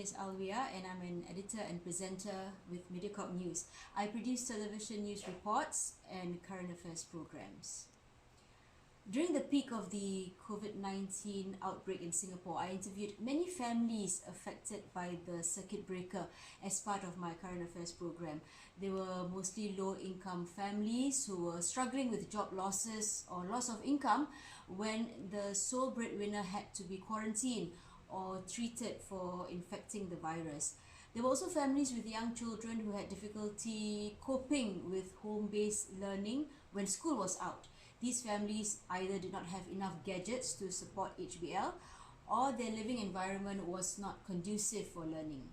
is Alvia and I'm an editor and presenter with Mediacorp News. I produce television news reports and current affairs programs. During the peak of the COVID-19 outbreak in Singapore, I interviewed many families affected by the circuit breaker as part of my current affairs program. They were mostly low-income families who were struggling with job losses or loss of income when the sole breadwinner had to be quarantined or treated for infecting the virus. There were also families with young children who had difficulty coping with home-based learning when school was out. These families either did not have enough gadgets to support HBL or their living environment was not conducive for learning.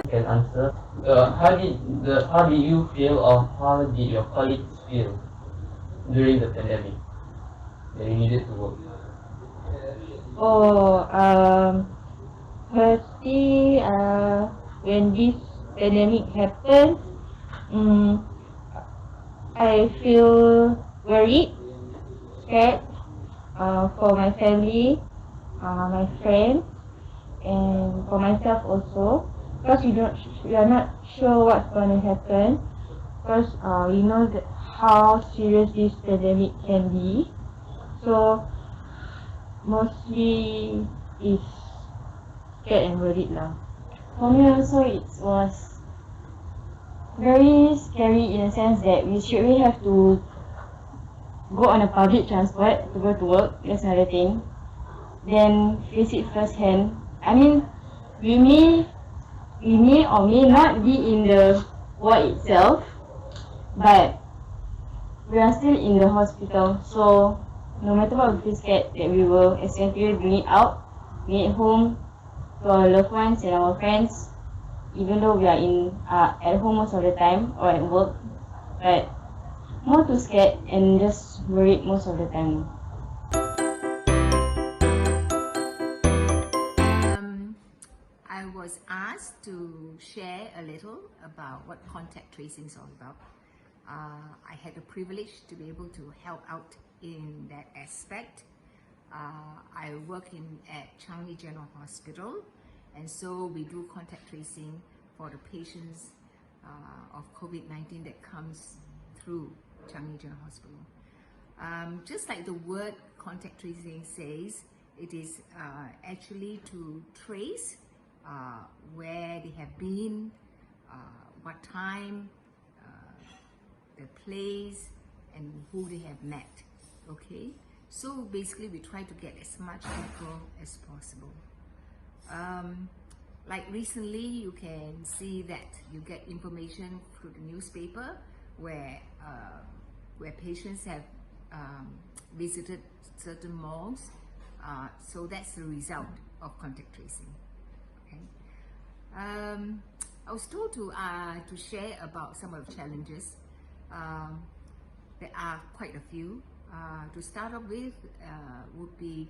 Can answer. How did you feel, or how did your colleagues feel during the pandemic that you needed to work? Firstly, when this pandemic happened, I feel worried, scared for my family, my friends, and for myself also, because we are not sure what's going to happen. Because we know that how serious this pandemic can be. So mostly is scared and worried lah. For me also it was very scary in a sense that we should really have to go on a public transport to go to work. That's another thing. Then face it firsthand. I mean, we may or may not be in the ward itself, but we are still in the hospital. So no matter what, we feel scared that we will essentially bring it out, bring it home to our loved ones and our friends, even though we are at home most of the time or at work. But more too scared and just worried most of the time. I was asked to share a little about what contact tracing is all about. I had the privilege to be able to help out in that aspect. I work at Changi General Hospital, and so we do contact tracing for the patients of COVID-19 that comes through Changi General Hospital. Just like the word contact tracing says, it is actually to trace where they have been, what time, the place, and who they have met. Okay, so basically we try to get as much info as possible. Like recently, you can see that you get information through the newspaper where patients have visited certain malls. So that's the result of contact tracing. Okay. I was told to share about some of the challenges. There are quite a few. To start off with, would be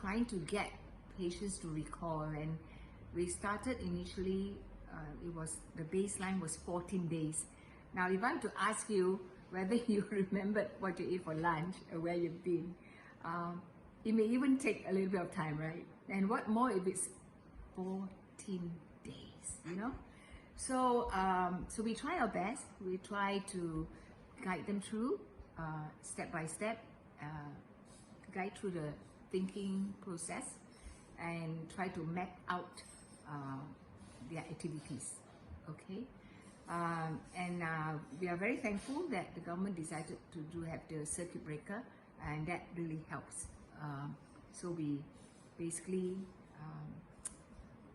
trying to get patients to recall, and we started initially. The baseline was 14 days. Now, if I'm to ask you whether you remembered what you ate for lunch or where you've been, it may even take a little bit of time, right? And what more if it's 14 days, you know? So, so we try our best. We try to guide them through step by step, guide through the thinking process, and try to map out their activities. Okay, and we are very thankful that the government decided to have the circuit breaker, and that really helps. So we basically,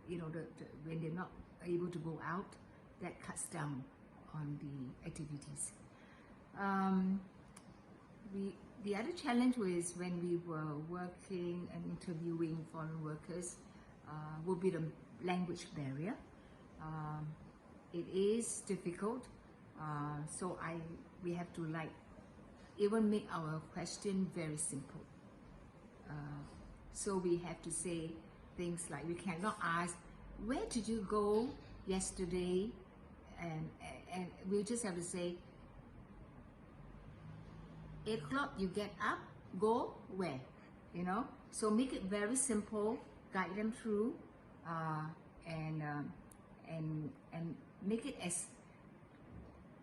when they're not able to go out, that cuts down on the activities. The other challenge was when we were working and interviewing foreign workers would be the language barrier. It is difficult, so we have to even make our question very simple. So we have to say things like, we cannot ask, where did you go yesterday? And we just have to say, 8 o'clock you get up, go where? you know. So make it very simple, guide them through, and make it as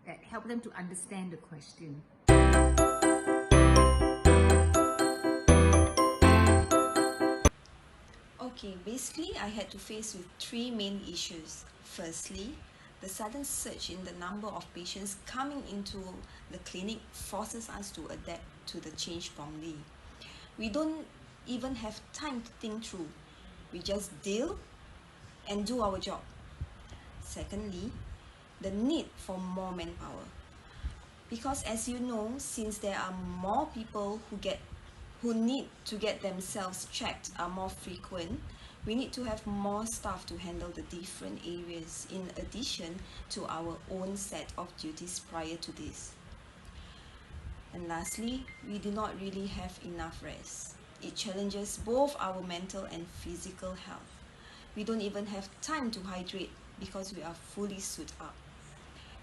that help them to understand the question. Okay, basically I had to face with three main issues. Firstly, the sudden surge in the number of patients coming into the clinic forces us to adapt to the change promptly. We don't even have time to think through. We just deal and do our job. Secondly, the need for more manpower. Because as you know, since there are more people who need to get themselves checked are more frequent, we need to have more staff to handle the different areas in addition to our own set of duties prior to this. And lastly, we do not really have enough rest. It challenges both our mental and physical health. We don't even have time to hydrate because we are fully suited up.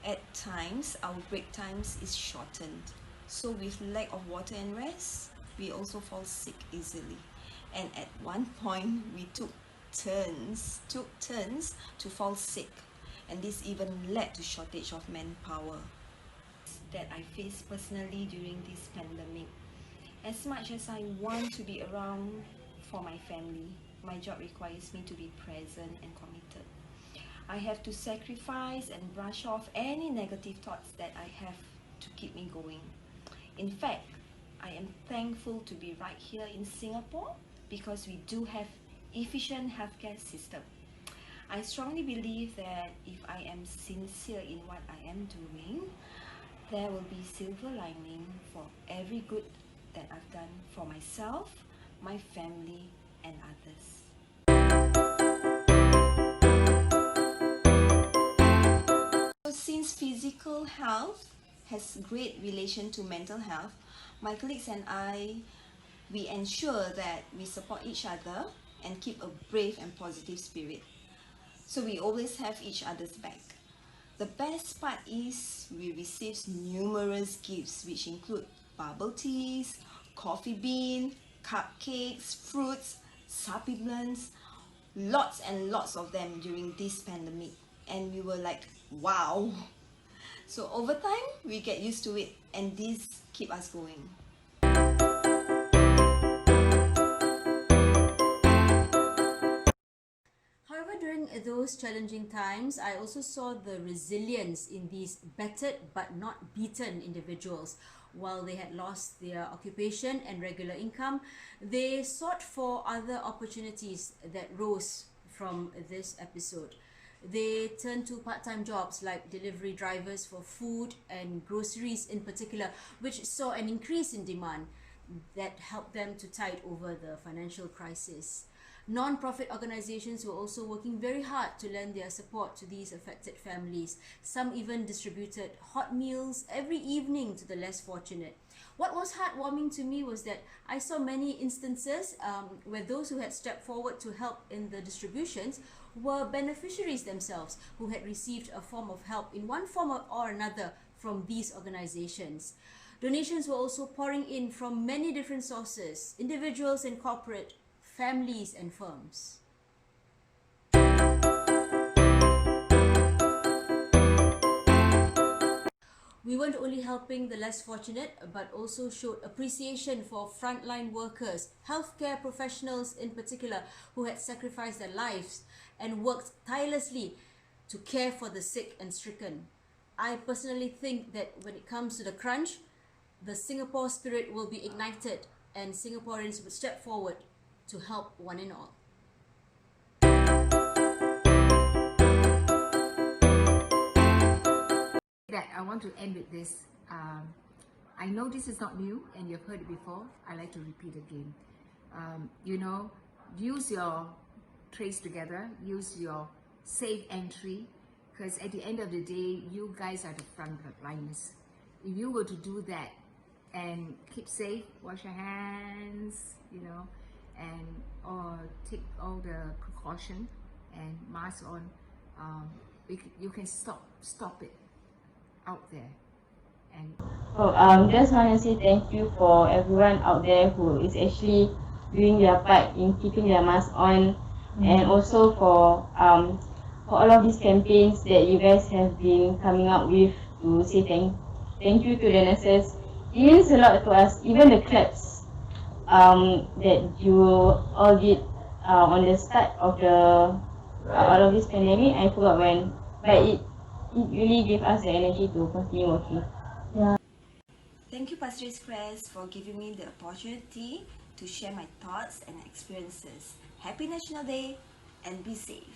At times, our break times is shortened. So with lack of water and rest, we also fall sick easily. And at one point, we took turns to fall sick. And this even led to shortage of manpower that I faced personally during this pandemic. As much as I want to be around for my family, my job requires me to be present and committed. I have to sacrifice and brush off any negative thoughts that I have to keep me going. In fact, I am thankful to be right here in Singapore because we do have efficient healthcare system. I strongly believe that if I am sincere in what I am doing, there will be silver lining for every good that I've done for myself, my family, and others. So since physical health has great relation to mental health, my colleagues and I, we ensure that we support each other and keep a brave and positive spirit. So we always have each other's back. The best part is we receive numerous gifts which include bubble teas, coffee bean, cupcakes, fruits, supplements, lots and lots of them during this pandemic. And we were like, wow. So over time, we get used to it and this keep us going. However, during those challenging times, I also saw the resilience in these battered but not beaten individuals. While they had lost their occupation and regular income, they sought for other opportunities that rose from this episode. They turned to part-time jobs like delivery drivers for food and groceries in particular, which saw an increase in demand that helped them to tide over the financial crisis. Non-profit organizations were also working very hard to lend their support to these affected families. Some even distributed hot meals every evening to the less fortunate. What was heartwarming to me was that I saw many instances where those who had stepped forward to help in the distributions were beneficiaries themselves who had received a form of help in one form or another from these organizations. Donations were also pouring in from many different sources, individuals and corporate, families and firms. We weren't only helping the less fortunate, but also showed appreciation for frontline workers, healthcare professionals in particular, who had sacrificed their lives and worked tirelessly to care for the sick and stricken. I personally think that when it comes to the crunch, the Singapore spirit will be ignited and Singaporeans would step forward to help one and all. That I want to end with this. I know this is not new and you've heard it before. I like to repeat again. Use your trace together, use your safe entry, because at the end of the day, you guys are the frontliners. If you were to do that and keep safe, wash your hands, and or take all the precaution and mask on, you can stop it out there. And just want to say thank you for everyone out there who is actually doing their part in keeping their mask on, and also for all of these campaigns that you guys have been coming up with to say thank you to the nurses. It means a lot to us. Even the claps that you all did on the start of the all of this pandemic, I forgot when, but it really gave us the energy to continue working. Thank you, PRCS Press, for giving me the opportunity to share my thoughts and experiences. Happy National Day and be safe.